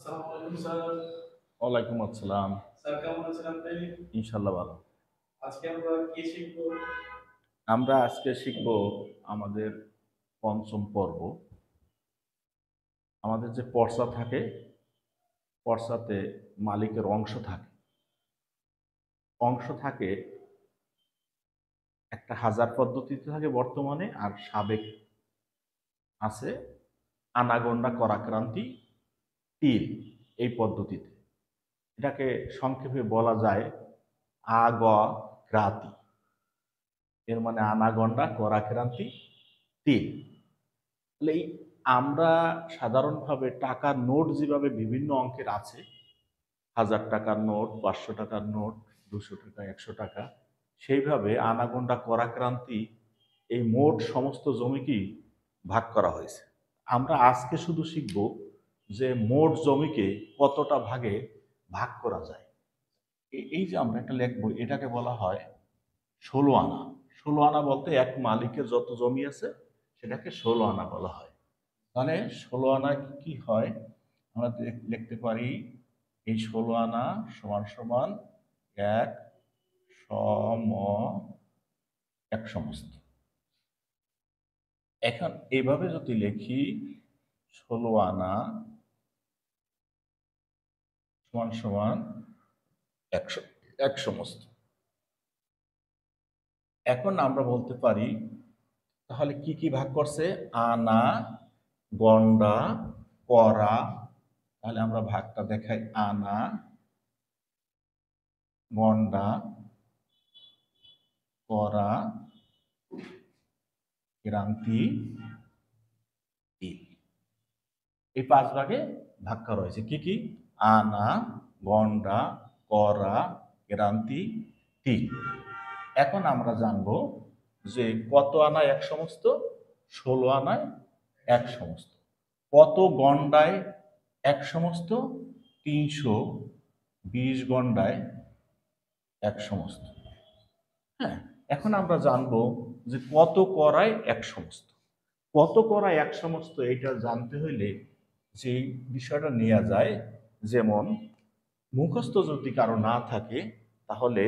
আসসালামু আলাইকুম স্যার। ওয়ালাইকুম আসসালাম। স্যার কেমন আছেন আপনি? ইনশাল্লাহ ভালো। আজকে আমরা কি শিখব? আমরা আজকে শিখব আমাদের পঞ্চম পর্ব। আমাদের যে পর্চা থাকে, পর্চাতে মালিকের অংশ থাকে একটা হাজার পদ্ধতিতে থাকে বর্তমানে, আর সাবেক আছে আনাগোন্ডা করাক্রান্তি তীর এই পদ্ধতিতে। এটাকে সংক্ষেপে বলা যায় আ-গ-ক্রাতি। এর মানে আনাগোন্ডা করাক্রান্তি তীর। তাহলে এই আমরা সাধারণভাবে টাকার নোট যেভাবে বিভিন্ন অঙ্কের আছে, 1000 টাকার নোট, 500 টাকার নোট, 200 টাকা, 100 টাকা, সেইভাবে আনাগোন্ডা করাক্রান্তি এই মোট সমস্ত জমিকেই ভাগ করা হয়েছে। আমরা আজকে শুধু শিখব যে মোট জমিকে কতটা ভাগে ভাগ করা যায়। এই যে আমরা একটা লিখবো, এটাকে বলা হয় 16 আনা। 16 আনা বলতে এক মালিকের যত জমি আছে সেটাকে 16 আনা বলা হয়। তাহলে 16 আনা কি হয়, আমরা লিখতে পারি এই 16 আনা সমান সমান এক সম এক সমস্ত। এখন এইভাবে যদি লিখি 16 আনা সমান সমান এক সমস্ত, এখন আমরা বলতে পারি তাহলে কি কি ভাগ করছে, আনা, গন্ডা, করা। তাহলে আমরা ভাগটা দেখাই, আনা, গন্ডা, করা, ক্রান্তি, তিল। এই 5 ভাগে ভাগ করা হয়েছে। কি কি? আনা, গন্ডা, করা, ক্রান্তি, তিল। এখন আমরা জানবো যে কত আনায় এক সমস্ত? 16 আনায় এক সমস্ত। কত গন্ডায় এক সমস্ত? 320 গন্ডায় এক সমস্ত। হ্যাঁ, এখন আমরা জানবো যে কত করায় এক সমস্ত। কত করায় এক সমস্ত এটা জানতে হইলে যে বিষয়টা নেওয়া যায়, যেমন মুখস্থ যদি কারো না থাকে তাহলে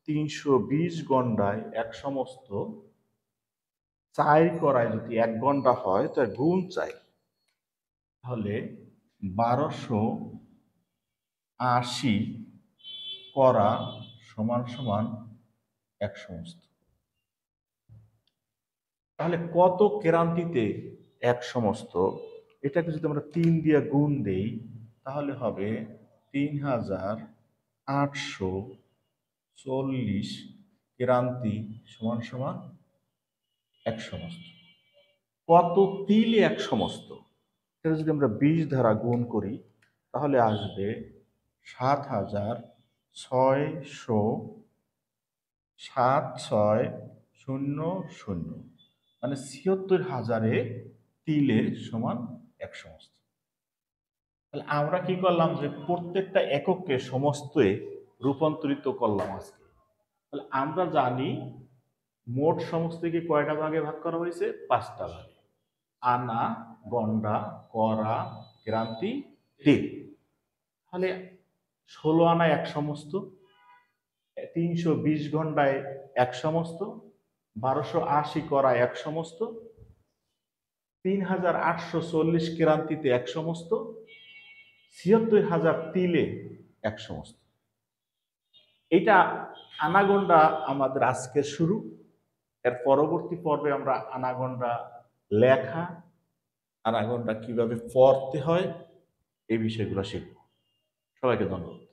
320 গন্ডায় এক সমস্ত 4 করায় যদি 1 গন্ডা হয় তার গুণ চাই, তাহলে 1280 করা সমান সমান এক সমস্ত। তাহলে কত ক্রান্তিতে এক সমস্ত, এটাকে যদি আমরা 3 দিয়ে গুণ দেই তাহলে হবে 3840 ক্রান্তি সমান সমান এক সমস্ত। কত তিলে এক সমস্ত, এটা যদি আমরা 20 দ্বারা গুণ করি তাহলে আসবে 7600, মানে 76,000 তিলে সমান এক সমস্ত। তাহলে আমরা কি করলাম যে প্রত্যেকটা এককে সমস্তে রূপান্তরিত করলাম আজকে। তাহলে আমরা জানি মোট সমস্তকে কয়টা ভাগে ভাগ করা হয়েছে? 5টা ভাগে। আনা, গন্ডা, করা, ক্রান্তি, তিল। তাহলে 16 আনায় এক সমস্ত, 320 গন্ডায় এক সমস্ত, 1280 করায় এক সমস্ত, 3840 ক্রান্তিতে এক সমস্ত, 76,000 তিলে এক সমস্ত। এটা আনাগন্ডা আমাদের আজকের শুরু। এর পরবর্তী পর্বে আমরা আনাগন্ডা লেখা, আনাগন্ডা কিভাবে পড়তে হয়, এই বিষয়গুলো শিখব। সবাইকে ধন্যবাদ।